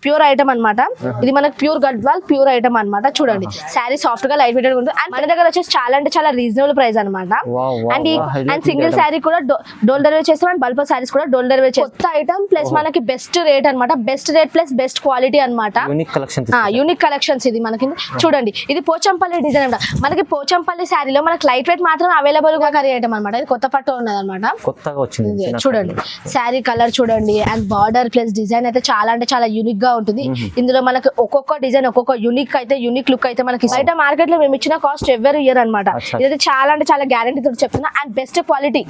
Pure item అన్నమాట. ఇది మనకి ప్యూర్ గద్వాల్ ప్యూర్ ఐటమ్ అన్నమాట. చూడండి శారీ సాఫ్ట్ గా లైట్ వెయిట్ ఉంటుంది. అండ్ మన దగ్గర వచ్చేసి చాలా అంటే చాలా రీజనబుల్ ప్రైస్ అన్నమాట. అండ్ సింగిల్ శారీ కూడా డోల్ డెలివరీ చేస్తాం. అండ్ బల్క్ శారీస్ కూడా డోల్ డెలివరీ చేస్తాం. కొత్త ఐటమ్ ప్లస్ మనకి బెస్ట్ రేట్ అన్నమాట. Best rate plus best quality అన్నమాట. యూనిక్ కలెక్షన్స్ ఇది మనకి. చూడండి ఇది పోచంపల్లి డిజైన్ అన్నమాట. మనకి పోచంపల్లి శారీలో మనకి లైట్ వెయిట్ మాత్రం అవైలబుల్ గా కరీ ఐటమ్ అన్నమాట. ఇది కొత్త పట్టు ఉన్నది అన్నమాట. కొత్తగా వచ్చింది. చూడండి శారీ కలర్ చూడండి. అండ్ బార్డర్ ప్లస్ డిజైన్ అయితే చాలా అంటే చాలా యూనిక్ గా ఉంటుంది. ఇందులో మనకి ఒక్కొక్క డిజైన్ ఒక్కొక్క యూనిక్ లుక్ అయితే మనకి బయట మార్కెట్ లో మేము ఇచ్చిన కాస్ట్ ఎవరీ ఇయర్ అనమాట. ఇది చాలా అంటే చాలా గ్యారంటీ తోటి చెప్తున్నా. And best quality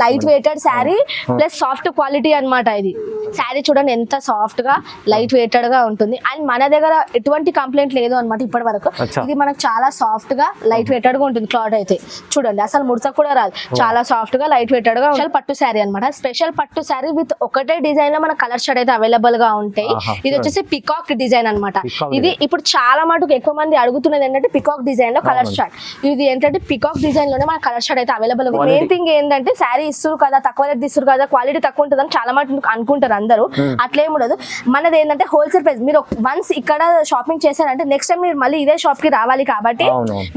light weighted sari plus soft quality అన్నమాట. ఇది శారీ చూడండి ఎంత సాఫ్ట్ గా లైట్ వెయిటెడ్ గా ఉంటుంది. అండ్ మన దగ్గర ఎటువంటి కంప్లైంట్ లేదు అనమాట ఇప్పటి వరకు. ఇది మనకు చాలా సాఫ్ట్ గా లైట్ వెయిటెడ్ గా ఉంటుంది. క్లాత్ అయితే చూడండి అసలు ముడత కూడా రాదు. చాలా సాఫ్ట్ గా లైట్ వెయిటెడ్ గా స్పెషల్ పట్టు శారీ అనమాట. స్పెషల్ పట్టు శారీ విత్ ఒకటే డిజైన్ లో మన కలర్ షర్ట్ అయితే అవైలబుల్ గా ఉంటాయి. ఇది వచ్చేసి పికాక్ డిజైన్ అనమాట. ఇది ఇప్పుడు చాలా మటుకు ఎక్కువ మంది అడుగుతున్నది ఏంటంటే పికాక్ డిజైన్ లో కలర్ షర్ట్. ఇది ఏంటంటే పికాక్ డిజైన్ లోనే మన కలర్ షర్ట్ అయితే అవైలబుల్ గా. మెయిన్ థింగ్ ఏంటంటే శారీ ఇస్తారు కదా, తక్కువ రేట్ ఇస్తారు కదా, క్వాలిటీ తక్కువ ఉంటుంది అని చాలా మటుకు అనుకుంటారు అందరూ. అట్లేం ఉండదు. మనది ఏంటంటే హోల్సేల్ ప్రైస్. మీరు వన్స్ ఇక్కడ షాపింగ్ చేశారంటే నెక్స్ట్ టైం మీరు మళ్ళీ ఇదే షాప్ కి రావాలి. కాబట్టి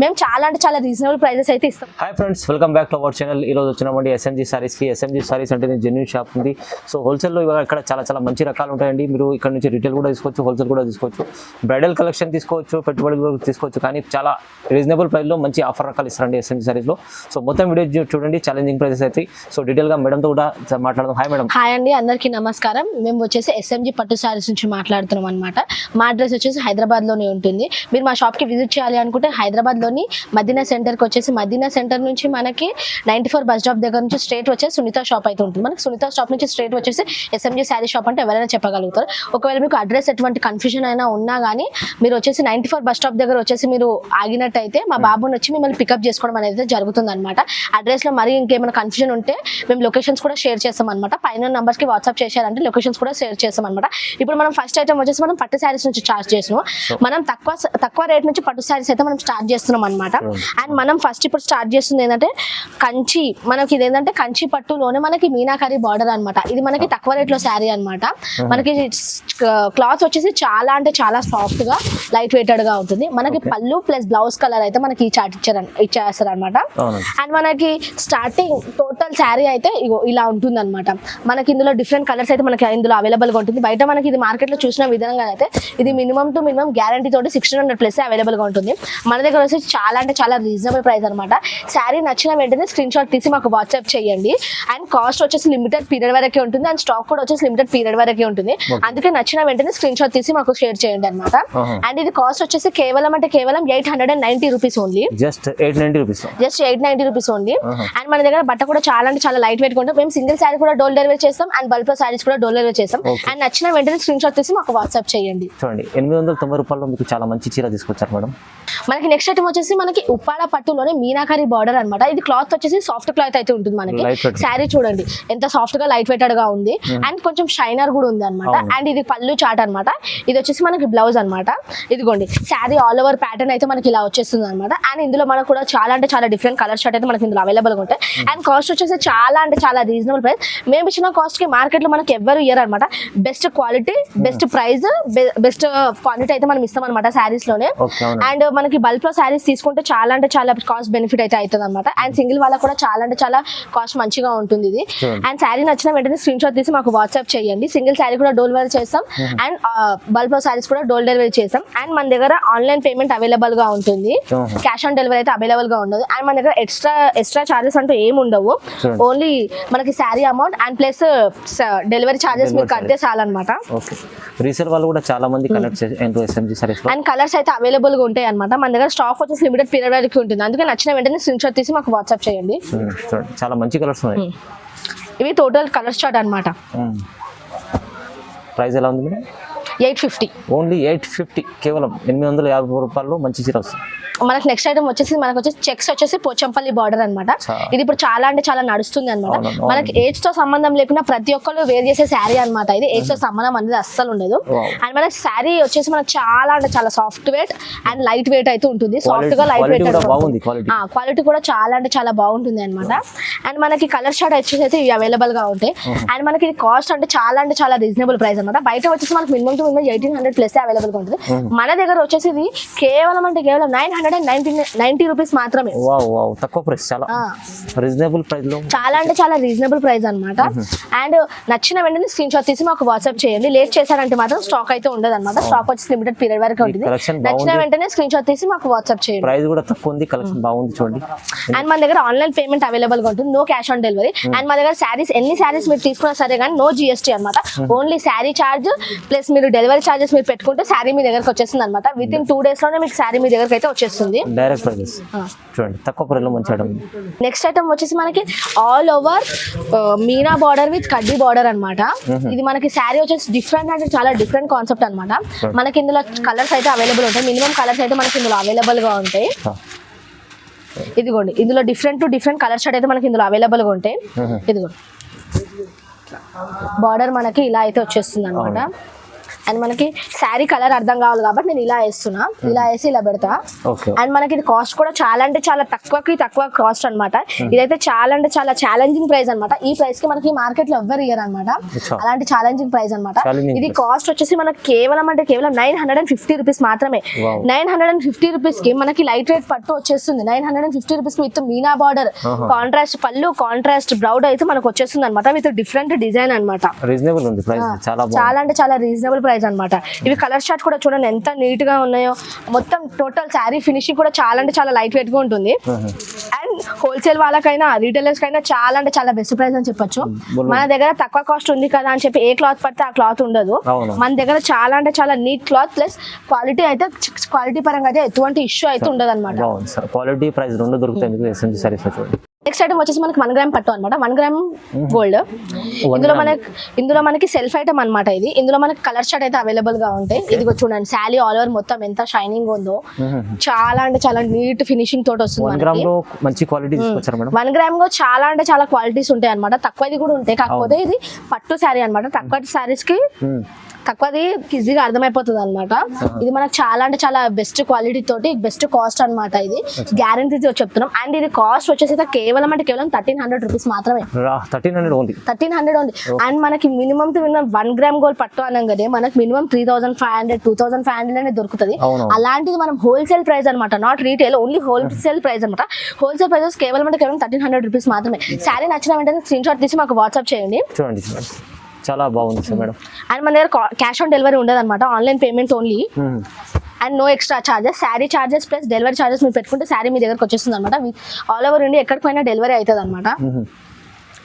మేము చాలా అంటే చాలా రీజనబుల్ ప్రైసెస్ అయితే ఇస్తాం. Hi friends, welcome back to our channel. ఈ రోజు వచ్చినామండి ఎస్ఎంజీ సారీస్ కి. ఎస్ఎంజీ సారీస్ అంటే జెన్యూన్ షాప్ ఉంది. సో హోల్సేల్ లో ఇక్కడ చాలా చాలా మంచి రకాలు ఉంటాయండి. మీరు ఇక్కడ నుంచి రిటైల్ కూడా తీసుకోవచ్చు, హోల్సేల్ కూడా తీసుకోవచ్చు, బ్రైడల్ కలెక్షన్ తీసుకోవచ్చు, పెట్టుబడి తీసుకోవచ్చు. కానీ చాలా రీజనబుల్ ప్రైస్ లో మంచి ఆఫర్ రకాలు ఇస్తారండి ఎస్ఎంజీ సారీస్ లో. సో మొత్తం వీడియో చూడండి, ఛాలెంజింగ్ ప్రైసెస్ అయితే. సో డీటెయిల్ గా మేడం తో కూడా మాట్లాడదాం. Hi madam. హాయ్ అండి, అందరికీ నమస్కారం. మేము వచ్చేసి ఎస్ఎంజీ పట్టు సారీస్ నుంచి మాట్లాడుతున్నాం అనమాట. మా అడ్రస్ వచ్చేసి హైదరాబాద్ లోనే ఉంటుంది. మీరు మా షాప్ కి విజిట్ చేయాలి అనుకుంటే హైదరాబాద్ లోని మదీనా సెంటర్ కి వచ్చేసి, మదీనా సెంటర్ నుంచి మనకి 94 బస్ స్టాప్ దగ్గర నుంచి స్ట్రేట్ వచ్చేసి సునీత షాప్ అయితే ఉంటుంది. మనకి సునీత షాప్ నుంచి స్ట్రేట్ వచ్చేసి ఎస్ఎంజీ శారీ షాప్ అంటే ఎవరైనా చెప్పగలుగుతారు. ఒకవేళ మీకు అడ్రస్ ఎటువంటి కన్ఫ్యూజన్ అయినా ఉన్నా కానీ మీరు వచ్చేసి 94 బస్ స్టాప్ దగ్గర వచ్చేసి మీరు ఆగినట్టయితే మా బాబుని వచ్చి మిమ్మల్ని పికప్ చేసుకోవడం అనేది జరుగుతుంది అనమాట. అడ్రస్ లో మరి ఇంకేమైనా కన్ఫ్యూజన్ ఉంటే మేము లొకేషన్స్ కూడా షేర్ చేస్తాం అనమాట. పైన నంబర్స్ కి వాట్సాప్ చేశారంటే లొకేషన్స్ కూడా షేర్ చేస్తాం అనమాట. ఇప్పుడు మనం ఫస్ట్ ఐటమ్ వచ్చేసి మనం పట్టు శారీస్ నుంచి స్టార్ట్ చేస్తున్నాం. మనం తక్కువ రేట్ నుంచి పట్టు శారీస్ అయితే మనం స్టార్ట్ చేస్తున్నాం అనమాట. అండ్ మనం ఫస్ట్ ఇప్పుడు స్టార్ట్ చేస్తుంది ఏంటంటే కంచి. మనకి ఇది ఏంటంటే కంచి పట్టులోనే మనకి మీనాకారి బార్డర్ అనమాట. ఇది మనకి తక్కువ రేట్ లో శారీ అనమాట. మనకి క్లాత్ వచ్చేసి చాలా అంటే చాలా సాఫ్ట్ గా లైట్ వెయిటెడ్ గా ఉంటుంది. మనకి పళ్ళు ప్లస్ బ్లౌజ్ కలర్ అయితే మనకి ఇచ్చేస్తారు అనమాట. అండ్ మనకి స్టార్టింగ్ టోటల్ శారీ అయితే ఇలా ఉంటుంది అనమాట. మనకి ఇందులో డిఫరెంట్ కలర్స్ అయితే మనకి ఇందులో అవైలబుల్ గా ఉంటుంది. బయట మనకి ఇది మార్కెట్ లో చూసిన విధంగా అయితే ఇది మినిమం టు మినిమం గ్యారంటీ తోటి 1600 ప్లస్ అవైలబుల్ గా ఉంటుంది. మన దగ్గర వచ్చేసి చాలా అంటే చాలా రీజనబుల్ ప్రైస్ అనమాట. శారీ నచ్చిన వెంటనే స్క్రీన్ షాట్ తీసి మాకు వాట్సాప్ చేయండి. అండ్ కాస్ట్ వచ్చేసి లిమిటెడ్ పీరియడ్ వరకే ఉంటుంది. అండ్ స్టాక్ కూడా వచ్చేసి లిమిటెడ్ పీరియడ్ వరకే ఉంటుంది. అందుకే నచ్చిన వెంటనే స్క్రీన్ షాట్ తీసి మాకు షేర్ చేయండి అనమాట. అండ్ ఇది కాస్ట్ వచ్చేసి కేవలం 890 rupees only. Just 890 rupees only. And మన దగ్గర బట్ట కూడా చాలా అంటే చాలా లైట్ వెయిట్ ఉంటుంది. మేము సింగిల్ శారీ కూడా డోల్ డెలివరీ చేస్తాం. అండ్ బల్క్ శారీస్ కూడా డోల్ డెలివరీ చేస్తాం. అండ్ నచ్చిన వెంటనే స్క్రీన్ షాట్ తీసి మాకు వాట్సాప్ చేయండి. చూడండి 890 రూపాయల్లో మీకు చాలా మంచి చీర తీసుకొచ్చారు మేడం. మనకి నెక్స్ట్ ఐటమ్ వచ్చేసి మనకి ఉప్పాడ పట్టులోనే మీనాకారి బార్డర్ అనమాట. ఇది క్లాత్ వచ్చేసి సాఫ్ట్ క్లాత్ అయితే ఉంటుంది. మనకి శారీ చూడండి ఎంత సాఫ్ట్ గా లైట్ వెయిటెడ్ గా ఉంది. అండ్ కొంచెం షైనర్ కూడా ఉంది అనమాట. అండ్ ఇది పళ్ళు చాట్ అనమాట. ఇది వచ్చేసి మనకి బ్లౌజ్ అనమాట. ఇదిగోండి శారీ ఆల్ ఓవర్ ప్యాటర్న్ అయితే మనకి ఇలా వచ్చేస్తుంది అనమాట. అండ్ ఇందులో మనకు కూడా చాలా అంటే చాలా డిఫరెంట్ కలర్ షర్ట్ అయితే మనకి ఇందులో అవైలబుల్ గా ఉంటాయి. అండ్ కాస్ట్ వచ్చేసి చాలా అంటే చాలా రీజనబుల్ ప్రైస్. మేము ఇచ్చిన కాస్ట్ కి మార్కెట్ లో మనకి ఎవరు ఇయర్ అనమాట. Best quality best price best quality అయితే మనం ఇస్తాం అనమాట శారీస్ లోనే. అండ్ మనకి బల్క్ లో శారీస్ తీసుకుంటే చాలా అంటే చాలా కాస్ట్ బెనిఫిట్ అయితే అవుతుంది అనమాట. అండ్ సింగిల్ వాళ్ళకి కూడా చాలా అంటే చాలా కాస్ట్ మంచిగా ఉంటుంది ఇది. అండ్ శారీ నచ్చిన వెంటనే స్క్రీన్ షాట్ తీసి మాకు వాట్సాప్ చేయండి. సింగిల్ శారీ కూడా డోల్ డెలివరీ చేస్తాం. అండ్ బల్క్ లో శారీస్ కూడా డోల్ డెలివరీ చేస్తాం. అండ్ మన దగ్గర ఆన్లైన్ పేమెంట్ అవైలబుల్ గా ఉంటుంది. క్యాష్ ఆన్ డెలివరీ అయితే అవైలబుల్ గా ఉండదు. అండ్ మన దగ్గర ఎక్స్ట్రా చార్జెస్ అంటూ ఏమి ఉండవు. ఓన్లీ మనకి sari amount and plus delivery charges మీరు కడితే చాలన్నమాట. రీసేల్ వాళ్ళు కూడా చాలా మంది కనెక్ట్ చేయండి ఎస్ఎంజీ సారీస్ లో. అండ్ కలర్స్ అయితే అవైలబుల్ గా ఉంటాయి అనమాట. మన దగ్గర స్టాక్ వచ్చేసి లిమిటెడ్ పీరియడ్ వరకు ఉంటుంది. అందుకే నచ్చిన వెంటనే స్క్రీన్ షాట్ తీసి మాకు వాట్సాప్ చేయండి. చాలా మంచి కలర్స్ ఉన్నాయి. ఇవి టోటల్ కలర్స్ చార్ట్ అనమాట. ప్రైస్ ఎలా ఉంది మేడం? 850 ఓన్లీ 850. కేవలం 850 రూపాయల్లో మంచి చీర వస్తుంది. మనకి నెక్స్ట్ ఐటమ్ వచ్చేసి చెక్స్ వచ్చేసి పోచంపల్లి బార్డర్ అన్నమాట. ఇది ఇప్పుడు చాలా అంటే చాలా నడుస్తుంది అనమాట. మనకి ఏజ్ తో సంబంధం లేకుండా ప్రతి ఒక్కరు వేర్ చేసే శారీ అనమాట. ఇది ఏజ్ తో సంబంధం అనేది అస్సలు ఉండదు. అండ్ మనకి శారీ వచ్చేసి మనకి చాలా అంటే చాలా soft weight and light weight అయితే ఉంటుంది. సాఫ్ట్ గా లైట్ వెయిట్ క్వాలిటీ కూడా చాలా అంటే చాలా బాగుంటుంది అనమాట. అండ్ మనకి కలర్ షార్ట్ వచ్చేసి అయితే ఇవి అవైలబుల్ గా ఉంటాయి. అండ్ మనకి ఇది కాస్ట్ అంటే చాలా రీజనబుల్ ప్రైస్ అనమాట. బయట వచ్చేసి మనకి minimum to minimum 1800 plus available గా ఉంటుంది. మన దగ్గర వచ్చేసి ఇది కేవలం 990 రూపీస్ మాత్రమే. తక్కువ ప్రైస్, చాలా రీజనబుల్ ప్రైస్ లో, చాలా అంటే చాలా రీజనబుల్ ప్రైస్ అనమాట. అండ్ నచ్చిన వెంటనే స్క్రీన్ షాట్ తీసి మాకు వాట్సాప్ చేయండి. లేట్ చేశారంటే మాత్రం స్టాక్ అయితే ఉండదు అనమాట. స్టాక్ వచ్చి లిమిటెడ్ పీరియడ్ వరకు ఉంటుంది. నచ్చిన వెంటనే స్క్రీన్ షాట్ తీసి మాకు వాట్సాప్ చేయండి. ప్రైస్ కూడా తక్కువ ఉంది, కలెక్షన్ బాగుంది చూడండి. అండ్ మన దగ్గర ఆన్లైన్ పేమెంట్ అవైలబుల్ గా ఉంటుంది. No cash on delivery. And మన దగ్గర శారీస్ ఎన్ని శారీస్ మీరు తీసుకున్నా సరే కానీ నో జిఎస్టీ అనమాట. ఓన్లీ శారీ చార్జ్ ప్లస్ మీరు డెలివరీ చార్జెస్ మీరు పెట్టుకుంటే శారీ మీ దగ్గరకు వచ్చేస్తుంది అనమాట. విత్ ఇన్ 2 days లోనే మీకు శారీ మీ దగ్గరకు అయితే వచ్చేస్తుంది. డైరెక్ట్ ప్రైజెస్ చూడండి, తక్కువ ప్రైస్ లో మంచి ఐటమ్. నెక్స్ట్ ఐటమ్ వచ్చేసి మనకి all over Meena border with కడ్డీ బార్డర్ అనమాట. ఇది మనకి శారీ వచ్చేసి డిఫరెంట్ అంటే చాలా డిఫరెంట్ కాన్సెప్ట్ అనమాట. మనకి ఇందులో కలర్స్ అయితే అవైలబుల్ ఉంటాయి. మినిమం కలర్స్ అయితే మనకి ఇందులో అవైలబుల్ గా ఉంటాయి. ఇదిగోండి, ఇందులో డిఫరెంట్ కలర్ షర్ట్ అయితే మనకి ఇందులో అవైలబుల్ గా ఉంటాయి. ఇదిగోండి, బార్డర్ మనకి ఇలా అయితే వచ్చేస్తుంది అనమాట. అండ్ మనకి శారీ కలర్ అర్థం కావాలి కాబట్టి నేను ఇలా వేస్తున్నా, ఇలా వేసి ఇలా పెడతా. అండ్ మనకి ఇది కాస్ట్ కూడా చాలా అంటే చాలా తక్కువ కాస్ట్ అనమాట. ఇదైతే చాలా అంటే చాలా ఛాలెంజింగ్ ప్రైస్ అనమాట. ఈ ప్రైస్ కి మనకి మార్కెట్ లో ఎవ్వరు ఇయర్ అనమాట. అలాంటి ఛాలెంజింగ్ ప్రైస్ అనమాట. ఇది కాస్ట్ వచ్చేసి మనకి కేవలం 950 రూపీస్ మాత్రమే. 950 రూపీస్ కి మనకి లైట్ వెయిట్ పట్టు వచ్చేస్తుంది. 950 rupees with Meena border, contrast పళ్ళు, కాంట్రాస్ట్ బ్లౌజ్ అయితే మనకు వచ్చేస్తుంది అనమాట. విత్ డిఫరెంట్ డిజైన్ అనమాట. చాలా అంటే చాలా రీజనబుల్ ప్రైస్ అనమాట. ఇవి కలర్ షార్ట్ కూడా చూడండి ఎంత నీట్ గా ఉన్నాయో. మొత్తం టోటల్ శారీ ఫినిషింగ్ కూడా చాలా అంటే చాలా లైట్ వెయిట్ గా ఉంటుంది. అండ్ హోల్సేల్ వాళ్ళకైనా రీటైలర్స్ కైనా చాలా అంటే చాలా బెస్ట్ ప్రైస్ అని చెప్పొచ్చు. మన దగ్గర తక్కువ కాస్ట్ ఉంది కదా అని చెప్పి ఏ క్లాత్ పడితే ఆ క్లాత్ ఉండదు. మన దగ్గర చాలా అంటే చాలా నీట్ క్లాత్ ప్లస్ క్వాలిటీ పరంగా అయితే ఎటువంటి ఇష్యూ అయితే ఉండదు అనమాట. క్వాలిటీ ప్రైస్ రెండు దొరుకుతాయి. నెక్స్ట్ ఐటమ్ వచ్చేసి మనకి 1 గ్రామ్ పట్టు అనమాట. 1 గ్రామ్ గోల్డ్. ఇందులో మనకి సెల్ఫ్ ఐటమ్ అనమాట. ఇది ఇందులో మనకి కలర్ షర్ట్ అయితే అవైలబుల్ గా ఉంటాయి. ఇదిగో చూడండి, శారీ ఆల్ ఓవర్ మొత్తం ఎంత షైనింగ్ ఉందో. చాలా అంటే చాలా నీట్ ఫినిషింగ్ తోటి వస్తుంది. 1 గ్రామ్ లో చాలా అంటే చాలా క్వాలిటీస్ ఉంటాయి అనమాట. తక్కువది కూడా ఉంటాయి, కాకపోతే ఇది పట్టు శారీ అనమాట. తక్కువ శారీస్ కి తక్కువది ఈజీగా అర్థమైపోతుంది అనమాట. ఇది మనకు చాలా అంటే చాలా బెస్ట్ క్వాలిటీ తోటి బెస్ట్ కాస్ట్ అనమాట. ఇది గ్యారంటీ చెప్తున్నాం. అండ్ ఇది కాస్ట్ వచ్చేసి కేవలం 1300 రూపీస్ మాత్రమే. 1300 ఓన్లీ. అండ్ మనకి minimum to minimum 1 gram gold పట్టు అనగానే మనకి మినిమం 3500 2500 అనేది దొరుకుతుంది. అలాంటిది మనం హోల్సేల్ ప్రైస్ అనమాట, not retail, only wholesale price అనమాట. హోల్సేల్ ప్రైసెస్ కేవలం 1300 రూపీస్ మాత్రమే. శారీ నచ్చిన వెంటనే స్క్రీన్ షాట్ తీసి మాకు వాట్సాప్ చేయండి. చూడండి, చాలా బాగుంది సార్ మేడం. అండ్ మన దగ్గర క్యాష్ ఆన్ డెలివరీ ఉండదు అనమాట. Online payment only. And no extra charges. Sari charges plus delivery charges మీరు పెట్టుకుంటే శారీ మీ దగ్గరకు వచ్చేస్తుంది అనమాట. ఆల్ ఓవర్ ఇండియా ఎక్కడికైనా డెలివరీ అవుతుంది అనమాట.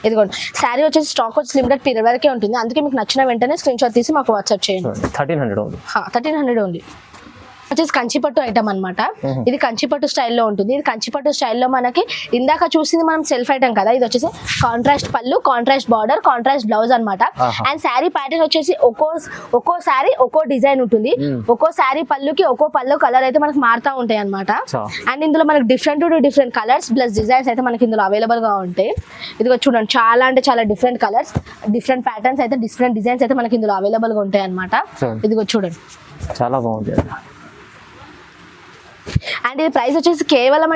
ఇదిగోండి, శారీ వచ్చేసి స్టాక్ వచ్చి లిమిటెడ్ పీరియడ్ వరకే ఉంటుంది. అందుకే మీకు నచ్చిన వెంటనే స్క్రీన్ షాట్ తీసి మాకు వాట్సాప్ చేయండి. 1300 ఓన్లీ. వచ్చేసి కంచిపట్టు ఐటమ్ అనమాట. ఇది కంచిపట్టు స్టైల్లో ఉంటుంది. ఇది కంచిపట్టు స్టైల్లో మనకి ఇందాక చూసింది మనం సెల్ఫ్ ఐటమ్ కదా. ఇది వచ్చేసి కాంట్రాస్ట్ పళ్ళు, కాంట్రాస్ట్ బార్డర్, కాంట్రాస్ట్ బ్లౌజ్ అనమాట. అండ్ శారీ ప్యాటర్న్ వచ్చేసి ఒక్కో శారీ ఒక్కో డిజైన్ ఉంటుంది. ఒక్కో శారీ పళ్ళుకి ఒక్కో పళ్ళు కలర్ అయితే మనకి మారుతూ ఉంటాయి అనమాట. అండ్ ఇందులో మనకి డిఫరెంట్ కలర్స్ ప్లస్ డిజైన్స్ అయితే మనకి ఇందులో అవైలబుల్ గా ఉంటాయి. ఇదిగో చూడండి, చాలా అంటే చాలా డిఫరెంట్ కలర్స్, డిఫరెంట్ ప్యాటర్న్స్ అయితే డిఫరెంట్ డిజైన్స్ అయితే మనకి ఇందులో అవైలబుల్ గా ఉంటాయి అనమాట. ఇదిగో చూడండి, చాలా బాగుంది. అండ్ ఇది ప్రైస్ వచ్చేసి కేవలం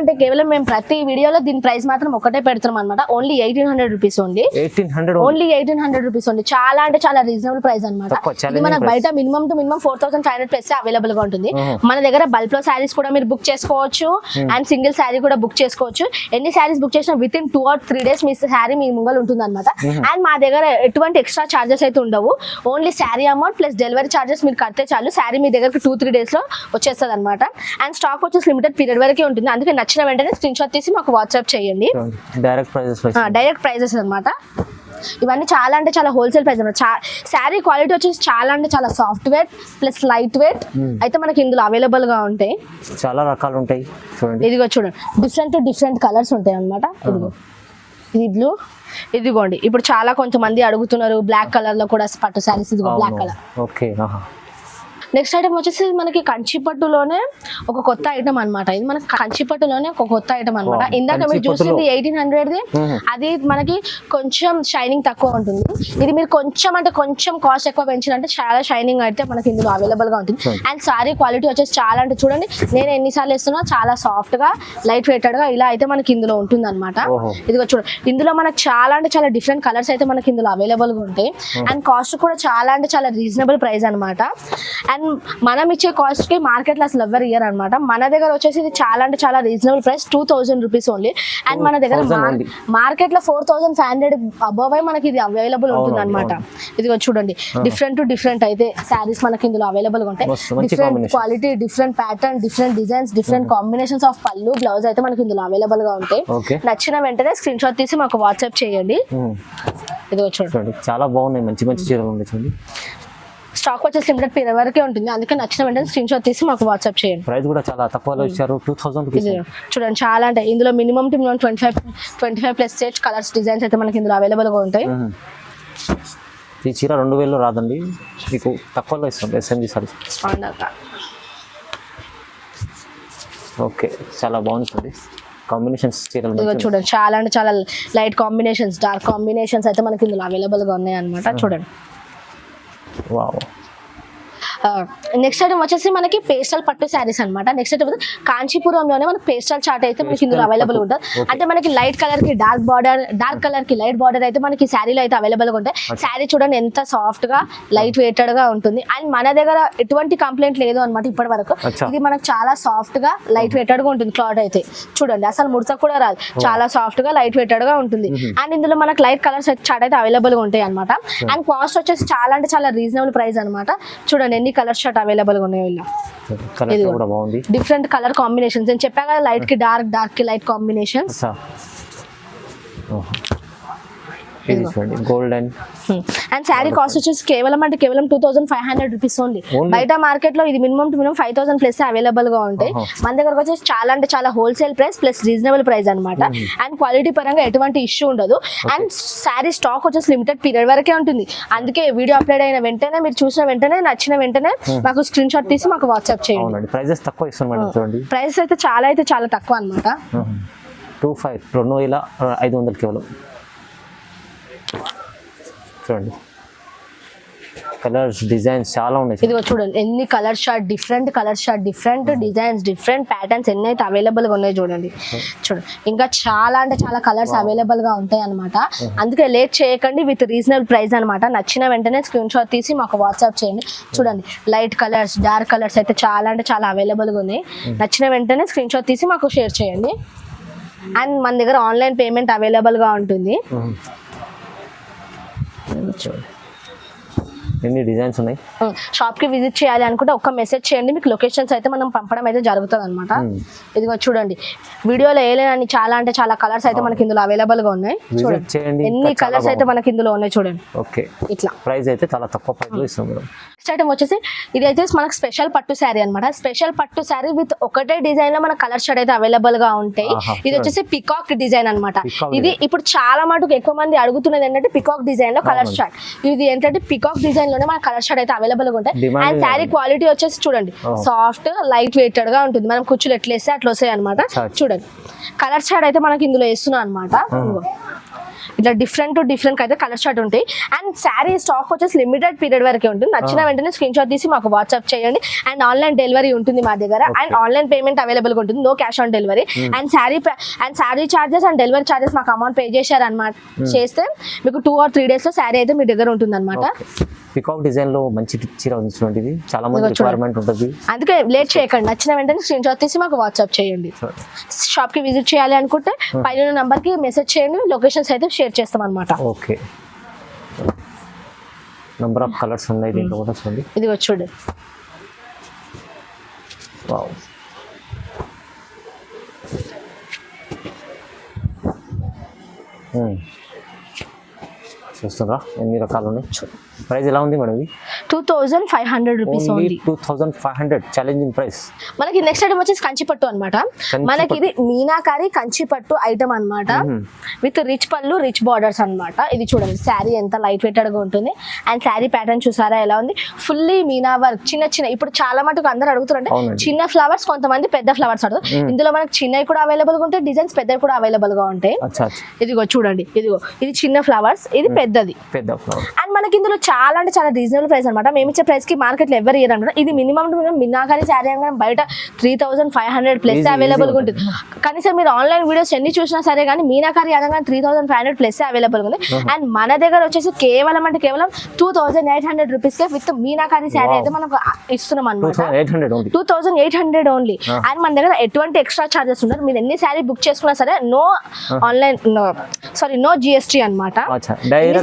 మేము ప్రతి వీడియోలో దీని ప్రైస్ మాత్రం ఒకటే పెడుతున్నాం అనమాట. Only 1800 rupees only. Only 1800 rupees only. చాలా అంటే చాలా రీజనబుల్ ప్రైస్ అనమాట. ఇది మనకు బయట minimum to minimum 4500 plus available గా ఉంటుంది. మన దగ్గర బల్క్ లో శారీస్ కూడా మీరు బుక్ చేసుకోవచ్చు. అండ్ సింగిల్ శారీ కూడా బుక్ చేసుకోవచ్చు. ఎన్ని శారీస్ బుక్ చేసినా విత్ ఇన్ 2 or 3 days మీ శారీ మీ ముంగల్ ఉంటుంది అనమాట. అండ్ మా దగ్గర ఎటువంటి ఎక్స్ట్రా చార్జెస్ అయితే ఉండవు. Only sari amount plus delivery charges మీరు కడితే చాలు. శారీ మీ దగ్గరకు 2-3 days లో వచ్చేస్తుంది అనమాట. అండ్ స్టాక్ వచ్చేసి లిమిటెడ్ పీరియడ్ వరకే ఉంటుంది. అందుకే నచ్చిన వెంటనే స్క్రీన్ షాట్ తీసి మాకు వాట్సాప్ చేయండి. డైరెక్ట్ ప్రైజెస్ అనమాట. ఇవన్నీ చాలా అంటే చాలా హోల్సేల్ ప్రైస్ అనమాట. శారీ క్వాలిటీ వచ్చేసి చాలా అంటే చాలా soft weight plus light weight అయితే మనకి ఇందులో అవైలబుల్ గా ఉంటాయి. చాలా రకాలు ఉంటాయి. ఇదిగో చూడండి, డిఫరెంట్ కలర్స్ ఉంటాయి అనమాట. ఇదిగో ఇది బ్లూ. ఇదిగోండి, ఇప్పుడు చాలా కొంతమంది అడుగుతున్నారు బ్లాక్ కలర్ లో కూడా పట్టు శారీస్. ఇదిగో బ్లాక్ కలర్. నెక్స్ట్ ఐటమ్ వచ్చేసి మనకి కంచిపట్టులోనే ఒక కొత్త ఐటమ్ అన్నమాట. ఇది మనకి కంచిపట్టులోనే ఒక కొత్త ఐటమ్ అన్నమాట. ఇందాక మీరు చూసింది 1800ది, అది మనకి కొంచెం షైనింగ్ తక్కువ ఉంటుంది. ఇది మీరు కొంచెం అంటే కొంచెం కాస్ట్ ఎక్కువ పెంచాలంటే చాలా షైనింగ్ అయితే మనకి ఇందులో అవైలబుల్ గా ఉంటుంది. అండ్ సారీ క్వాలిటీ వచ్చేసి చాలా అంటే చూడండి, నేను ఎన్నిసార్లు వేస్తున్నా చాలా సాఫ్ట్ గా లైట్ వెయిటెడ్ గా ఇలా అయితే మనకి ఇందులో ఉంటుంది అనమాట. ఇదిగో చూడండి, ఇందులో మనకు చాలా అంటే చాలా డిఫరెంట్ కలర్స్ అయితే మనకి ఇందులో అవైలబుల్ గా ఉంటాయి. అండ్ కాస్ట్ కూడా చాలా అంటే చాలా రీజనబుల్ ప్రైస్ అనమాట. అండ్ మనం ఇచ్చే కాస్ట్ కి మార్కెట్ లో అసలు ఎవరు ఇయర్ అనమాట. మన దగ్గర వచ్చేసి ఇది చాలా అంటే చాలా reasonable price, 2000 rupees only. And మన దగ్గర మార్కెట్ లో 4500 అబోవ్ మనకి ఇది అవైలబుల్ ఉంటుంది అనమాట. ఇదిగో చూడండి, డిఫరెంట్ అయితే శారీస్ మనకి ఇందులో అవైలబుల్ గా ఉంటాయి. Different quality, different pattern, different designs, different combinations of పళ్ళు బ్లౌజ్ అయితే మనకి ఇందులో అవైలబుల్ గా ఉంటాయి. నచ్చిన వెంటనే స్క్రీన్ షాట్ తీసి మాకు వాట్సాప్ చేయండి. ఇది చూడండి, చాలా బాగున్నాయి, మంచి మంచి చీరలు ఉన్నాయి. చూడండి, స్టాక్ వచ్చేసి లిమిటెడ్ పీరియడ్ వరకే ఉంటుంది, అందుకే నచ్చిన వెంటనే స్క్రీన్ షాట్ తీసి మాకు వాట్సాప్ చేయండి. ప్రైస్ కూడా చాలా తక్కువలో ఇచ్చారు, 2000 రూపీస్. చూడండి, చాలా అంటే ఇందులో minimum to minimum 25 plus set colours designs అయితే మనకి ఇందులో అవైలబుల్ గా ఉంటాయి. ఈ చీర 2000లో రాదండి, మీకు తక్కువలో ఇస్తుంది ఎస్ఎంజి సారీస్. ఓకే, చాలా బాగుంటుంది కాంబినేషన్స్ చీరలు. చూడండి, చాలా అంటే చాలా లైట్ కాంబినేషన్స్, డార్క్ కాంబినేషన్స్ అయితే మనకి ఇందులో అవైలబుల్ గా ఉన్నాయి అనమాట. చూడండి, వావ్. నెక్స్ట్ ఐటమ్ వచ్చేసి మనకి పేస్టల్ పట్టు శారీస్ అనమాట. నెక్స్ట్ ఐటమ్ కాంచీపురంలోనే మనకి పేస్టల్ చార్ట్ అయితే మనకి ఇందులో అవైలబుల్ ఉంటుంది. అంటే మనకి లైట్ కలర్ కి డార్క్ బార్డర్, డార్క్ కలర్ కి లైట్ బార్డర్ అయితే మనకి శారీలో అయితే అవైలబుల్ గా ఉంటాయి. శారీ చూడండి ఎంత సాఫ్ట్ గా లైట్ వెయిటెడ్ గా ఉంటుంది. అండ్ మన దగ్గర ఎటువంటి కంప్లైంట్ లేదు అనమాట ఇప్పటి వరకు. ఇది మనకు చాలా సాఫ్ట్ గా లైట్ వెయిటెడ్ గా ఉంటుంది. క్లాత్ అయితే చూడండి, అసలు ముడత కూడా రాదు, చాలా సాఫ్ట్ గా లైట్ వెయిటెడ్ గా ఉంటుంది. అండ్ ఇందులో మనకి లైట్ కలర్స్ చార్ట్ అయితే అవైలబుల్ గా ఉంటాయి అనమాట. అండ్ కాస్ట్ వచ్చేసి చాలా అంటే చాలా రీజనబుల్ ప్రైస్ అనమాట. చూడండి ఎన్ని కలర్ షర్ట్ అవైలబుల్ గా ఉన్నాయి. డిఫరెంట్ కలర్ కాంబినేషన్స్ నేను చెప్పా కదా, లైట్ కి డార్క్, డార్క్ కి light combinations. Golden. And sari cost వచ్చేసి కేవలం 2500 రూపీస్ ఓన్లీ. బయట మార్కెట్ లో ఇది minimum to minimum 5000 plus available గా ఉంటాయి. మన దగ్గరకు వచ్చేసి చాలా అంటే చాలా wholesale price plus reasonable price అనమాట. అండ్ క్వాలిటీ పరంగా ఎటువంటి ఇష్యూ ఉండదు. అండ్ శారీ స్టాక్ వచ్చేసి లిమిటెడ్ పీరియడ్ వరకే ఉంటుంది. అందుకే వీడియో అప్లోడ్ అయిన వెంటనే, మీరు చూసిన వెంటనే, నచ్చిన వెంటనే మాకు స్క్రీన్ షాట్ తీసి మాకు వాట్సాప్ చేయండి. ప్రైసెస్ తక్కువ ఇస్తున్నాం చూడండి, ప్రైస్ అయితే చాలా తక్కువ అనమాట. 2500 కేవలం. చూడండి, కలర్స్ డిజైన్స్ చాలా ఉన్నాయి. ఇదిగో చూడండి ఎన్ని colour short, different colour short, different designs, different patterns ఎన్ని అయితే అవైలబుల్ గా ఉన్నాయి చూడండి. చూడండి, ఇంకా చాలా అంటే చాలా కలర్స్ అవైలబుల్ గా ఉంటాయి అనమాట. అందుకే లేట్ చేయకండి, విత్ రీజనబుల్ ప్రైస్ అనమాట. నచ్చిన వెంటనే స్క్రీన్ షాట్ తీసి మాకు వాట్సాప్ చేయండి. చూడండి, లైట్ కలర్స్, డార్క్ కలర్స్ అయితే చాలా అంటే చాలా అవైలబుల్ గా ఉన్నాయి. నచ్చిన వెంటనే స్క్రీన్ షాట్ తీసి మాకు షేర్ చేయండి. అండ్ మన దగ్గర ఆన్లైన్ పేమెంట్ అవైలబుల్ గా ఉంటుంది. ఎన్ని డిజైన్స్ ఉన్నాయి. షాప్ కి విజిట్ చేయాలి అనుకుంటే ఒక్క మెసేజ్ చేయండి, మీకు లొకేషన్స్ అయితే మనం పంపడం అయితే జరుగుతుంది అనమాట. ఇదిగో చూడండి, వీడియోలో వేయలేని చాలా అంటే చాలా కలర్స్ అయితే మనకి ఇందులో అవైలబుల్ గా ఉన్నాయి. చూడండి ఎన్ని కలర్స్ అయితే మనకి ఇందులో ఉన్నాయి చూడండి. ఓకే, ఇట్లా ప్రైస్ అయితే చాలా తక్కువ ప్రైస్ లో ఇస్తాం. నెక్స్ట్ ఐటమ్ వచ్చేసి ఇది అయితే మనకు స్పెషల్ పట్టు శారీ అనమాట. స్పెషల్ పట్టు శారీ విత్ ఒకటే డిజైన్ లో మన కలర్ షర్ట్ అయితే అవైలబుల్ గా ఉంటాయి. ఇది వచ్చేసి పికాక్ డిజైన్ అనమాట. ఇది ఇప్పుడు చాలా మటుకు ఎక్కువ మంది అడుగుతున్నది ఏంటంటే పికాక్ డిజైన్ లో కలర్ షర్ట్. ఇది ఏంటంటే పికాక్ డిజైన్ లోనే మన కలర్ షర్ట్ అయితే అవైలబుల్ గా ఉంటాయి. అండ్ శారీ క్వాలిటీ వచ్చేసి చూడండి సాఫ్ట్ లైట్ వెయిటెడ్ గా ఉంటుంది. మనం కుచ్చులు ఎట్లా వేస్తే అట్లా వస్తాయి అనమాట. చూడండి, కలర్ షర్ట్ అయితే మనకి ఇందులో వేస్తున్నాం అనమాట. ఇట్లా డిఫరెంట్ అయితే కలర్ షార్ట్ ఉంటాయి. అండ్ శారీ స్టాక్ వచ్చేసి లిమిటెడ్ పీరియడ్ వరకే ఉంటుంది. నచ్చిన వెంటనే స్క్రీన్ షాట్ తీసి మాకు వాట్సాప్ చేయండి. అండ్ ఆన్లైన్ డెలివరీ ఉంటుంది మా దగ్గర. అండ్ ఆన్లైన్ పేమెంట్ అవైలబుల్ గా ఉంటుంది, no cash on delivery. And sari charges and delivery charges మాకు అమౌంట్ పే చేశారు అనమాట. చేస్తే మీకు 2 or 3 days లో శారీ అయితే మీ దగ్గర ఉంటుంది అనమాట. పికాక్ డిజైన్ లో మంచి చీర ఉంది, ఇది చాలా మంది రిక్వైర్మెంట్ ఉంటుంది. అందుకే లేట్ చేయకండి, నచ్చిన వెంటనే స్క్రీన్ షాట్ తీసి మాకు వాట్సాప్ చేయండి. షాప్ కి విజిట్ చేయాలి అనుకుంటే పైన నంబర్ కి మెసేజ్ చేయండి, లొకేషన్స్ అయితే షేర్ చేస్తాం అనమాట. ఓకే, నంబర్ ఆఫ్ కలర్స్ ఉన్నాయి దీంట్లో కూడా చూడండి. ఇది చూడండి, వావ్. చూస్తారా ఎన్ని రకాలు ఉన్నాయి. ప్రైస్ ఎలా ఉంది మేడం ఇది? 2500 rupees only only. 2500 challenging price. మనకి నెక్స్ట్ ఐటమ్ వచ్చేసి కంచిపట్టు అన్నమాట. మనకి ఇది మీనాకారి కంచిపట్టు ఐటమ్ అన్నమాట విత్ రిచ్ పళ్ళు రిచ్ బార్డర్స్ అన్నమాట. ఇది చూడండి శారీ ఎంత లైట్ వెయిటెడ్ గా ఉంటుంది అండ్ శారీ ప్యాటర్న్ చూసారా ఎలా ఉంది, ఫుల్లీ మీనా వర్క్ చిన్న చిన్న. ఇప్పుడు చాలా మటుకు అందరూ అడుగుతారంటే చిన్న ఫ్లవర్స్, కొంతమంది పెద్ద ఫ్లవర్స్ అడుగుతారు. ఇందులో మనకి చిన్నవి కూడా అవైలబుల్ గా ఉంటాయి, డిజైన్స్ పెద్దవి కూడా అవైలబుల్ గా ఉంటాయి. ఇదిగో చూడండి, ఇదిగో ఇది చిన్న ఫ్లవర్స్, ఇది పెద్దది. అండ్ మనకి ఇందులో చాలా అంటే చాలా రీజనబుల్ ప్రైస్ అనమాట. మేము ఇచ్చే ప్రైస్ కి మార్కెట్ లో ఎవరు ఇయర్ అనమాట. ఇది మినిమం మీనాకారి శారీ అనగా బయట 3500 ప్లస్ అవైలబుల్ గా ఉంటుంది. కనీసం మీరు ఆన్లైన్ వీడియోస్ ఎన్ని చూసినా సరే కానీ మీనాకారి అనగా 3500 ప్లస్ అవైలబుల్ ఉంది. అండ్ మన దగ్గర వచ్చేసి కేవలం 2800 rupees K with meenakari sari అయితే మనం ఇస్తున్నాం అనమాట. 2800 ఓన్లీ. అండ్ మన దగ్గర ఎటువంటి ఎక్స్ట్రా చార్జెస్ ఉండదు. మీరు ఎన్ని శారీ బుక్ చేసుకున్నా సరే నో ఆన్లైన్ నో జిఎస్టీ అనమాట.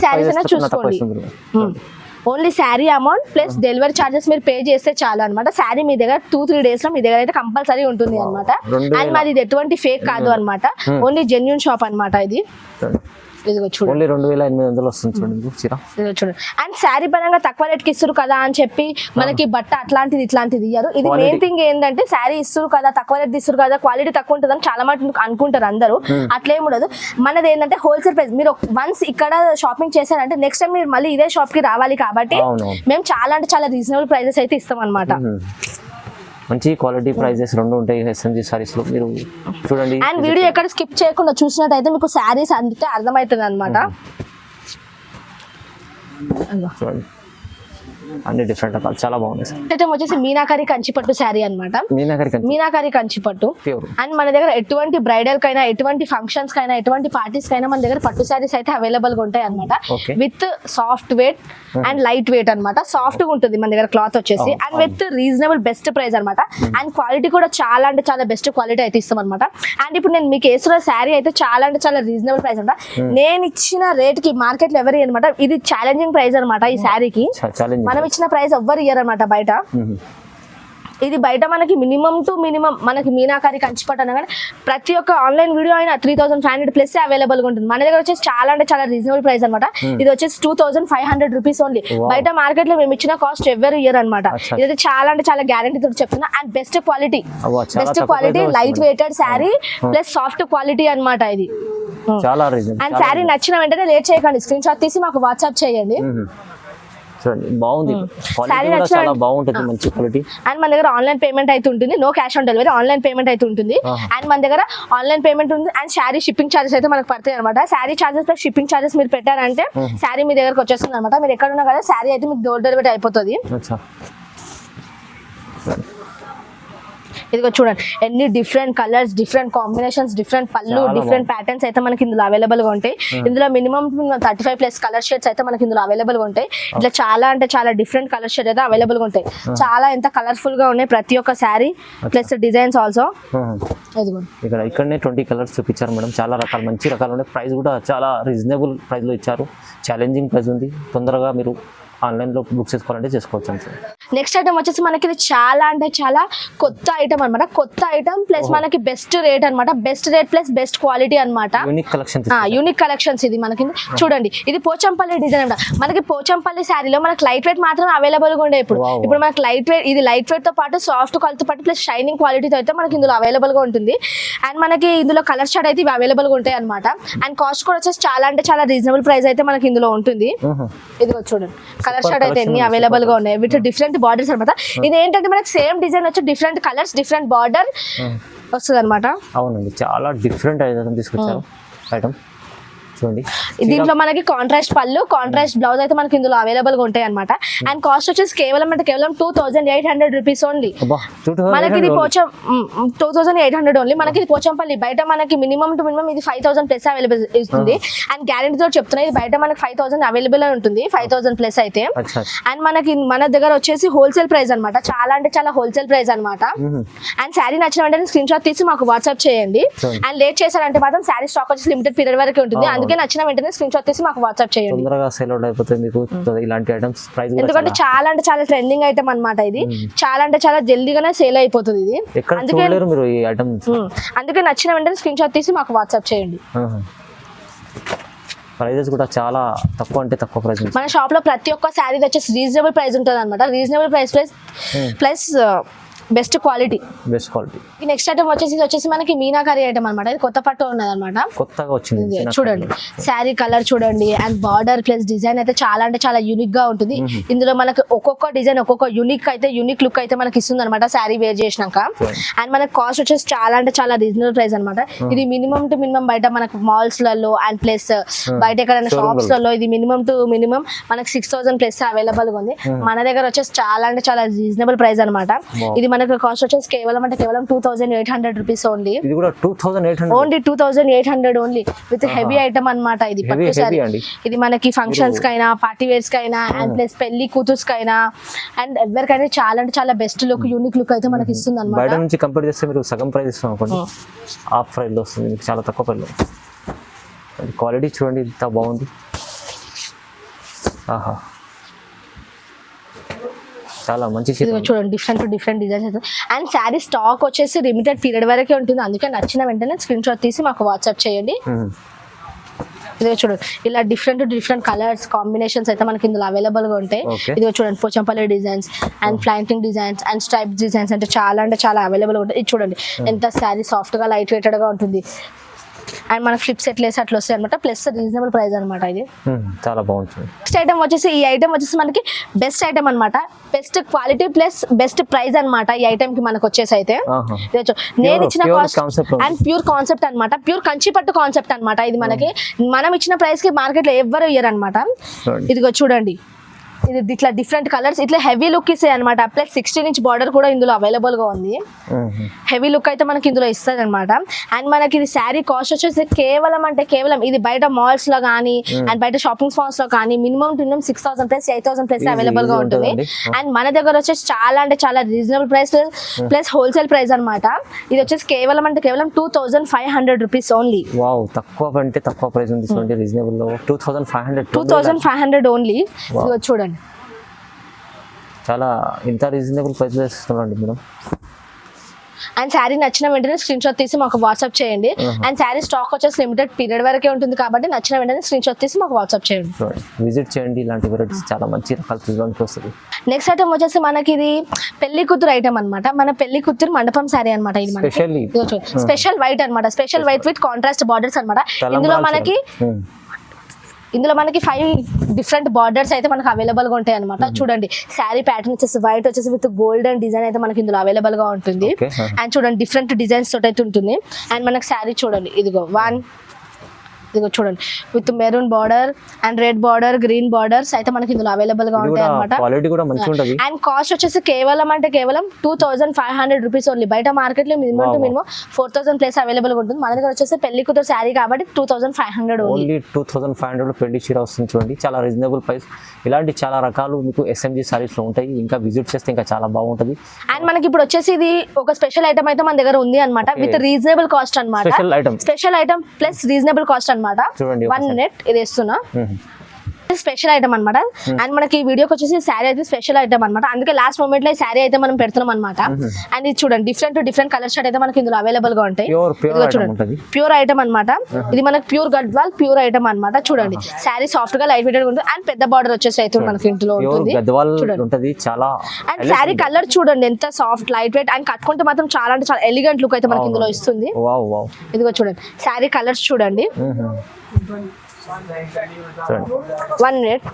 శారీస్ అయినా చూసుకోండి. Only sari amount plus delivery charges మీరు పే చేస్తే చాలు అనమాట. శారీ మీ దగ్గర 2-3 డేస్ లో మీ దగ్గర అయితే కంపల్సరీ ఉంటుంది అనమాట. అండ్ మాది ఇది ఎటువంటి ఫేక్ కాదు అనమాట, ఓన్లీ జెన్యూన్ షాప్ అనమాట. ఇది ఇదిగో చూడండి 2800 వస్తుంది చూడండి చీర. ఇదిగో చూడండి. అండ్ శారీ పరంగా తక్కువ రేట్కి ఇస్తారు కదా అని చెప్పి మనకి బట్ట అట్లాంటిది ఇట్లాంటిది ఇయ్యారు. ఇది మెయిన్ థింగ్ ఏంటంటే శారీ ఇస్తారు కదా, తక్కువ రేట్ ఇస్తారు కదా, క్వాలిటీ తక్కువ ఉంటుంది అని చాలా మటుకు అనుకుంటారు అందరూ. అట్లేం ఉండదు. మనది ఏంటంటే హోల్సేల్ ప్రైస్. మీరు వన్స్ ఇక్కడ షాపింగ్ చేశారంటే నెక్స్ట్ టైం మీరు మళ్ళీ ఇదే షాప్ కి రావాలి కాబట్టి మేము చాలా అంటే చాలా రీజనబుల్ ప్రైజెస్ అయితే ఇస్తాం అనమాట. మంచి క్వాలిటీ ప్రైజెస్ రెండు ఉంటాయి ఎస్ఎంజీ సారీస్ లో, మీరు చూడండి. అండ్ వీడియో ఎక్కడ స్కిప్ చేయకుండా చూసినట్టయితే మీకు శారీస్ అందితే అర్థమవుతుంది అనమాట. చూడండి అన్ని డిఫరెంట్ రకాలు చాలా బాగున్నాయి సార్. ఐటమ్ వచ్చేసి మీనాకారి కంచిపట్టు శారీ అనమాట. మీనాకారి కంచిపట్టు. అండ్ మన దగ్గర ఎటువంటి బ్రైడల్ కైనా, ఎటువంటి ఫంక్షన్స్ కైనా, ఎటువంటి పార్టీస్ కైనా మన దగ్గర పట్టు శారీస్ అయితే అవైలబుల్ గా ఉంటాయి అనమాట. With soft weight and light weight అనమాట. సాఫ్ట్ గా ఉంటుంది మన దగ్గర క్లాత్ వచ్చేసి. And with reasonable best price అనమాట. అండ్ క్వాలిటీ కూడా చాలా అంటే చాలా బెస్ట్ క్వాలిటీ అయితే ఇస్తాం అనమాట. అండ్ ఇప్పుడు నేను మీకు వేస్తున్న శారీ అయితే చాలా అంటే చాలా రీజనబుల్ ప్రైస్ అనమాట. నేను ఇచ్చిన రేట్ కి మార్కెట్ లో ఎవరు అనమాట. ఇది ఛాలెంజింగ్ ప్రైస్ అనమాట. ఈ శారీకి మనం ఇచ్చిన ప్రైస్ ఎవ్వరు ఇయ్యర్ అనమాట బయట. ఇది బయట మనకి మినిమం టు మినిమం మనకి మీనాకారి కంచిపట్టు అనగానే ప్రతి ఒక్క ఆన్లైన్ వీడియో అయినా 3500 ప్లస్ అవైలబుల్ గా ఉంటుంది. మన దగ్గర వచ్చేసి చాలా అంటే చాలా రీజనబుల్ ప్రైస్ అనమాట. ఇది వచ్చేసి 2500 రూపీస్ ఓన్లీ. బయట మార్కెట్ లో మేము ఇచ్చిన కాస్ట్ ఎవరు ఇయర్ అనమాట. ఇది చాలా అంటే చాలా గ్యారంటీ తోటి చెప్తున్నా. And best quality light weighted sari plus soft quality అనమాట. ఇది అండ్ శారీ నచ్చిన వెంటనే లేట్ చేయకండి, స్క్రీన్ షాట్ తీసి మాకు వాట్సాప్ చేయండి. బాగుంది, చాలా బాగుంటుంది, మంచి క్వాలిటీ. అండ్ మన దగ్గర ఆన్లైన్ పేమెంట్ అయితే ఉంటుంది, no cash on delivery, online payment అయితే ఉంటుంది. అండ్ మన దగ్గర ఆన్లైన్ పేమెంట్ ఉంది. అండ్ శారీ షిప్పింగ్ చార్జెస్ అయితే మనకు పడతాయి అనమాట. Sari charges plus shipping charges మీరు పెట్టారంటే శారీ మీ దగ్గరకు వచ్చేస్తుంది అనమాట. మీరు ఎక్కడ ఉన్నా కదా శారీ అయితే మీకు డోర్ డెలివరీ అయిపోతుంది. ఇదిగో చూడండి ఎన్ని different colours, different combinations, different పళ్ళు, డిఫరెంట్ ప్యాటర్న్స్ అయితే మనకి ఇందులో అవైలబుల్ గా ఉంటాయి. ఇందులో మినిమం 35 ప్లస్ కలర్ షేడ్స్ అయితే మనకి ఇందులో అవైలబుల్ గా ఉంటాయి. ఇట్లా చాలా అంటే చాలా డిఫరెంట్ కలర్ షేడ్ అయితే అవైలబుల్ గా ఉంటాయి. చాలా ఎంత కలర్ఫుల్ గా ఉన్నాయి ప్రతి ఒక్క శారీ ప్లస్ డిజైన్స్ ఆల్సో. ఇక్కడనే 20 కలర్స్ చూపించారు మేడం. చాలా రకాలు మంచి రకాలు ఉన్నాయి. ప్రైస్ కూడా చాలా రీజనబుల్ ప్రైస్ లో ఇచ్చారు. ఛాలెంజింగ్ ప్రైస్ ఉంది. తొందరగా మీరు ఆన్లైన్ లో బుక్ చేసుకోవాలంటే చేసుకోవచ్చు. నెక్స్ట్ ఐటమ్ వచ్చేసి మనకి ఇది చాలా అంటే చాలా కొత్త ఐటమ్ అనమాట. కొత్త ఐటమ్ ప్లస్ మనకి బెస్ట్ రేట్ అనమాట. Best rate plus best quality అనమాట. యూనిక్ కలెక్షన్స్ ఇది మనకి. చూడండి ఇది పోచంపల్లి డిజైన్ అనమాట. మనకి పోచంపల్లి శారీలో మనకి లైట్ వెయిట్ మాత్రం అవైలబుల్ గా ఉండే. ఇప్పుడు మనకి లైట్ వెయిట్, ఇది లైట్ వెయిట్ తో పాటు సాఫ్ట్ క్వాలిటీతో పాటు ప్లస్ షైనింగ్ క్వాలిటీతో అయితే మనకి ఇందులో అవైలబుల్ గా ఉంటుంది. అండ్ మనకి ఇందులో కలర్ షార్ట్ అయితే ఇవి అవైలబుల్ గా ఉంటాయి అనమాట. అండ్ కాస్ట్ కూడా వచ్చేసి చాలా అంటే చాలా రీజనబుల్ ప్రైస్ అయితే మనకి ఇందులో ఉంటుంది. ఇదిగో చూడండి కలర్ షార్ట్ అయితే ఎన్ని అవైలబుల్ గా ఉన్నాయి విత్ డిఫరెంట్ బార్డర్స్ అనమాట. ఇది ఏంటంటే మనకి సేమ్ డిజైన్ వచ్చి డిఫరెంట్ కలర్స్, డిఫరెంట్ బార్డర్ వస్తుంది అనమాట. అవునండి, చాలా డిఫరెంట్ ఐటమ్ తీసుకొచ్చారు. ఐటమ్ చూడండి దీంట్లో మనకి కాంట్రాస్ట్ పళ్ళు, కాంట్రాస్ట్ బ్లౌజ్ అయితే మనకి ఇందులో అవైలబుల్ గా ఉంటాయి అనమాట. అండ్ కాస్ట్ వచ్చేసి కేవలం 2800 రూపీస్ ఓన్లీ. మనకి ఇది 2800 ఓన్లీ. మనకి ఇది పోచంపల్లి. బయట మనకి మినిమం టు మినిమం ఇది 5000 ప్లస్ అవైలబుల్ ఉంటుంది. అండ్ గ్యారెంటీ తో చెప్తున్నా ఇది బయట మనకి 5000 అవైలబుల్ ఉంటుంది, 5000 ప్లస్ అయితే. అండ్ మనకి మన దగ్గర వచ్చేసి హోల్సేల్ ప్రైస్ అనమాట. చాలా అంటే చాలా హోల్సేల్ ప్రైస్ అనమాట. అండ్ శారీ నచ్చిన వెంటనే స్క్రీన్ షాట్ తీసి మాకు వాట్సాప్ చేయండి. అండ్ లేట్ చేశారంటే మాత్రం శారీ స్టాక్ వచ్చేసి లిమిటెడ్ పీరియడ్ వరకు ఉంటుంది. అందుకే నచ్చిన వెంటనే స్క్రీన్ షాట్ తీసి మాకు వాట్సాప్ చేయండి. తొందరగా సేల్ అవుట్ అయిపోతుంది మీకు ఇలాంటి ఐటమ్స్. ప్రైస్ ఎందుకంటే చాలా అంటే చాలా ట్రెండింగ్ ఐటమ్ అన్నమాట. ఇది చాలా అంటే చాలా జల్దీగానే సేల్ అయిపోతుంది. ఇది అందుకే నచ్చిన వెంటనే స్క్రీన్ షాట్ తీసి మాకు వాట్సాప్ చేయండి. ప్రైజెస్ కూడా చాలా తక్కువ అంటే తక్కువ ప్రైస్ మన షాప్ లో ప్రతి ఒక్క శారీ వచ్చేసి రీజనబుల్ ప్రైస్ ఉంటుంది అనమాట. Reasonable price plus best quality. Next item వచ్చేసి ఇది వచ్చేసి మనకి మీనాకారి ఐటమ్ అనమాట. ఇది కొత్త పట్టు ఉన్నది అనమాట, కొత్తగా వచ్చింది. చూడండి శారీ కలర్ చూడండి అండ్ బార్డర్ ప్లస్ డిజైన్ అయితే చాలా అంటే చాలా యూనిక్ గా ఉంటుంది. ఇందులో మనకి ఒక్కొక్క డిజైన్ ఒక్కొక్క యూనిక్ లుక్ అయితే మనకి ఇస్తుంది అనమాట శారీ వేర్ చేసినాక. అండ్ మనకి కాస్ట్ వచ్చేసి చాలా అంటే చాలా రీజనబుల్ ప్రైస్ అనమాట. ఇది మినిమం టు మినిమం బయట మనకు మాల్స్ లలో అండ్ ప్లస్ బయట ఎక్కడైనా షాప్స్ లలో ఇది మినిమం టు మినిమం మనకి 6,000 ప్లస్ అవైలబుల్ గా ఉంది. మన దగ్గర వచ్చేసి చాలా అంటే చాలా రీజనబుల్ ప్రైస్ అనమాట. ఇది మనకు కాస్ట్ వచ్చేసి కేవలం 2,800 రూపీస్ ఓన్లీ. ఇది కూడా 2,800 only 2,800 only with heavy item అన్నమాట. ఇది పట్టు సారీ. ఇది మనకి ఫంక్షన్స్ కైనా పార్టీ వేర్స్ కైనా అండ్ ప్లస్ పెళ్లి కూతుర్స్ కైనా అండ్ ఎవరికైనా చాలా అంటే చాలా బెస్ట్ లుక్ యూనిక్ లుక్ అయితే మనకి ఇస్తుంది అనమాట. బయట నుంచి కంపేర్ చేస్తే మీరు సగం ప్రైస్ ఇస్తాం అనుకోండి, హాఫ్ ప్రైస్ లో వస్తుంది మీకు, చాలా తక్కువ ప్రైస్ లో. క్వాలిటీ చూడండి ఎంత బాగుంది. ఆహా, చాలా మంచి చూడండి different designs. And sari stock వచ్చేసి లిమిటెడ్ పీరియడ్ వరకే ఉంటుంది. అందుకే నచ్చిన వెంటనే స్క్రీన్ షాట్ తీసి మాకు వాట్సాప్ చేయండి. ఇదిగో చూడండి ఇలా డిఫరెంట్ కలర్స్ కాంబినేషన్స్ అయితే మనకి ఇందులో అవైలబుల్ గా ఉంటాయి. ఇదిగో చూడండి పోచంపల్లి డిజైన్స్ అండ్ ఫ్లైంటింగ్ డిజైన్స్ అండ్ స్ట్రైప్ డిజైన్స్ అంటే చాలా అవైలబుల్ గా ఉంటాయి. ఇది చూడండి ఎంత శారీ సాఫ్ట్ గా లైట్ వెయిటెడ్ గా ఉంటుంది. అండ్ మన ఫ్లిప్ సెట్ లేసి అట్లా వస్తాయి అనమాట. ప్లస్ రీజనబుల్ ప్రైస్ అనమాట. ఇది చాలా బాగుంటుంది. నెక్స్ట్ ఐటమ్ వచ్చేసి ఈ ఐటమ్ వచ్చేసి మనకి బెస్ట్ ఐటమ్ అనమాట. Best quality plus best price అనమాట. ఈ ఐటమ్ కి మనకు వచ్చేసి అయితే నేను ఇచ్చిన కాస్ట్ అండ్ ప్యూర్ కాన్సెప్ట్ అనమాట. ప్యూర్ కంచి పట్టు కాన్సెప్ట్ అనమాట. ఇది మనకి మనం ఇచ్చిన ప్రైస్ కి మార్కెట్ లో ఎవ్వరు ఇయ్యరు అనమాట. ఇదిగో చూడండి ఇది ఇట్లా డిఫరెంట్ కలర్స్ ఇట్లా హెవీ లుక్ ఇస్తాయి అనమాట. ప్లస్ 16 ఇంచ్ బార్డర్ కూడా ఇందులో అవైలబుల్ గా ఉంది. హెవీ లుక్ అయితే మనకి ఇందులో ఇస్తుంది అనమాట. అండ్ మనకి ఇది శారీ కాస్ట్ వచ్చేసి కేవలం ఇది బయట మాల్స్ లో కానీ అండ్ బయట షాపింగ్ మాల్స్ లో కానీ మినిమం 6,000 ప్లస్ 8,000 ప్లస్ అవైలబుల్ గా ఉంటుంది. అండ్ మన దగ్గర వచ్చేసి చాలా అంటే చాలా reasonable price plus wholesale price అనమాట. ఇది వచ్చేసి కేవలం 2,500 రూపీస్ ఓన్లీ. తక్కువ అంటే తక్కువ ప్రైస్ ఉంది. రీజనబుల్ లో 2,500 ఓన్లీ. చూడండి చాలా ఇంత రీజనబుల్ ప్రైస్ ఇస్తున్నాండి మేడం. అండ్ శారీ నచ్చిన వెంటనే స్క్రీన్ షాట్ తీసి మాకు వాట్సాప్ చేయండి. అండ్ శారీ స్టాక్ వచ్చేసి లిమిటెడ్ పీరియడ్ వరకే ఉంటుంది కాబట్టి నచ్చిన వెంటనే స్క్రీన్ షాట్ తీసి మాకు వాట్సాప్ చేయండి. విజిట్ చేయండి, ఇలాంటి వెరైటీస్ చాలా మంచి రకాలు చూడడానికి వస్తుంది. నెక్స్ట్ ఐటమ్ వచ్చేసి మనకి ఇది పెళ్లి కూతురు ఐటమ్ అనమాట. మన పెళ్లి కూతురు మండపం శారీ అనమాట. ఇది మనకి స్పెషల్ వైట్ అనమాట. Special white with contrast borders అనమాట. ఇందులో మనకి 5 డిఫరెంట్ బార్డర్స్ అయితే మనకు అవైలబుల్ గా ఉంటాయి అనమాట. చూడండి శారీ ప్యాటర్న్ వచ్చేసి వైట్ వచ్చేసి విత్ గోల్డెన్ డిజైన్ అయితే మనకి ఇందులో అవైలబుల్ గా ఉంటుంది. అండ్ చూడండి డిఫరెంట్ డిజైన్స్ తోటి అయితే ఉంటుంది. అండ్ మనకి శారీ చూడండి ఇదిగో చూడండి with maroon border and red border green borders అయితే మనకి ఇందులో అవైలబుల్ గా ఉంటాయి అనమాట. అండ్ కాస్ట్ వచ్చేసి కేవలం 2,500 రూపీస్ ఓన్లీ. బయట మార్కెట్ లో minimum to minimum 4,000 plus available గా ఉంటుంది. మన దగ్గర వచ్చేసి పెళ్లి కూతురు శారీ కాబట్టి 2,500 ఓన్లీ. 2,500 పెళ్లి చీర వస్తుంది చూడండి, చాలా రీజనబుల్ ప్రైస్. ఇలాంటి చాలా రకాలు మీకు SMG సారీస్ లో ఉంటాయి. ఇంకా విజిట్ చేస్తే ఇంకా చాలా బాగుంటది. అండ్ మనకి ఇప్పుడు వచ్చేసి ఇది ఒక స్పెషల్ ఐటమ్ అయితే మన దగ్గర ఉంది అనమాట. విత్ రీజనబుల్ కాస్ట్ అనమాట. Special item plus reasonable cost అనమాట. 1 మినిట్ ఇది వేస్తున్నా. స్పెషల్ ఐటమ్ అనమాట. అండ్ మనకి ఈ వీడియోకి వచ్చేసి శారీ అయితే స్పెషల్ ఐటమ్ అనమాట. అందుకే లాస్ట్ మూమెంట్ లో ఈ శారీ అయితే మనం పెడుతున్నాం అనమాట. అండ్ ఇది చూడండి డిఫరెంట్ కలర్ షర్ట్ అయితే మనకి ఇందులో అవైలబుల్ గా ఉంటాయి. చూడండి ప్యూర్ ఐటమ్ అనమాట. ఇది మనకి ప్యూర్ గద్వాల్ ప్యూర్ ఐటమ్ అనమాట. చూడండి శారీ సాఫ్ట్ గా లైట్ వెయిట్ ఉంటుంది. అండ్ పెద్ద బార్డర్ వచ్చేసి అయితే మనకి ఇంట్లో ఉంటుంది. చూడండి చాలా. అండ్ శారీ కలర్ చూడండి ఎంత సాఫ్ట్ లైట్ వెయిట్ అండ్ కట్టుకుంటే మాత్రం చాలా అంటే చాలా ఎలిగెంట్ లుక్ అయితే మనకి ఇందులో ఇస్తుంది. ఇదిగో చూడండి శారీ కలర్స్ చూడండి. 1 మినిట్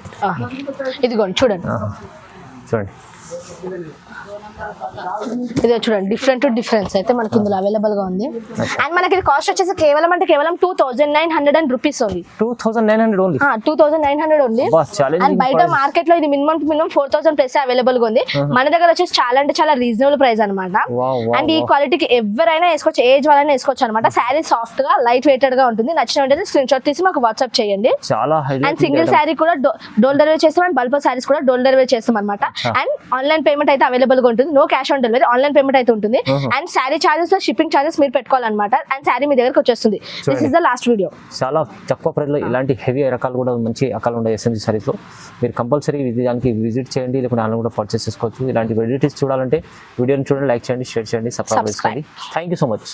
ఇదిగోండి చూడండి. ఇది చూడండి డిఫరెన్స్ అయితే మనకి ఇందులో అవైలబుల్ గా ఉంది. అండ్ మనకి ఇది కాస్ట్ వచ్చేసి కేవలం 2,900 రూపీస్ ఓన్లీ. 2,900 ఓన్లీ. అండ్ బయట మార్కెట్ లో ఇది minimum to minimum 4,000 plus available గా ఉంది. మన దగ్గర వచ్చేసి చాలా అంటే చాలా రీజనబుల్ ప్రైస్ అనమాట. అండ్ ఈ క్వాలిటీకి ఎవరైనా వేసుకోవచ్చు, ఏజ్ వాళ్ళైనా వేసుకోవచ్చు అనమాట. శారీ సాఫ్ట్ గా లైట్ వెయిటెడ్ గా ఉంటుంది. నచ్చిన వెంటనే స్క్రీన్ షాట్ తీసి మాకు వాట్సాప్ చేయండి. అండ్ సింగిల్ శారీ కూడా డోర్ డెలివరీ చేస్తాం. అండ్ బల్క్ శారీస్ కూడా డోర్ డెలివరీ చేస్తాం అనమాట. అండ్ ఆన్లైన్ పేమెంట్ అయితే అవైలబుల్ గా ఉంటుంది. No cash on delivery, online payment అయితే ఉంటుంది. అండ్ శారీ చార్జెస్ లో షిప్పింగ్ చార్జెస్ మీరు పెట్టుకోవాలన్నమాట. అండ్ శారీ మీ దగ్గరకు వచ్చేస్తుంది. This is the last video. చాలా తక్కువ ప్రైస్ లో ఇలాంటి హెవీ రకాలు కూడా మంచి రకాలు ఉన్నాయి SMG సారీస్ లో. మీరు కంపల్సరీ దానికి విజిట్ చేయండి, లేకుంటే ఆన్లైన్ కూడా పర్చేస్ చేసుకోవచ్చు. ఇలాంటి వెరైటీస్ చూడాలంటే వీడియోని చూడండి, లైక్ చేయండి, షేర్ చేయండి, సబ్స్క్రైబ్ చేసుకోండి. Thank you so much.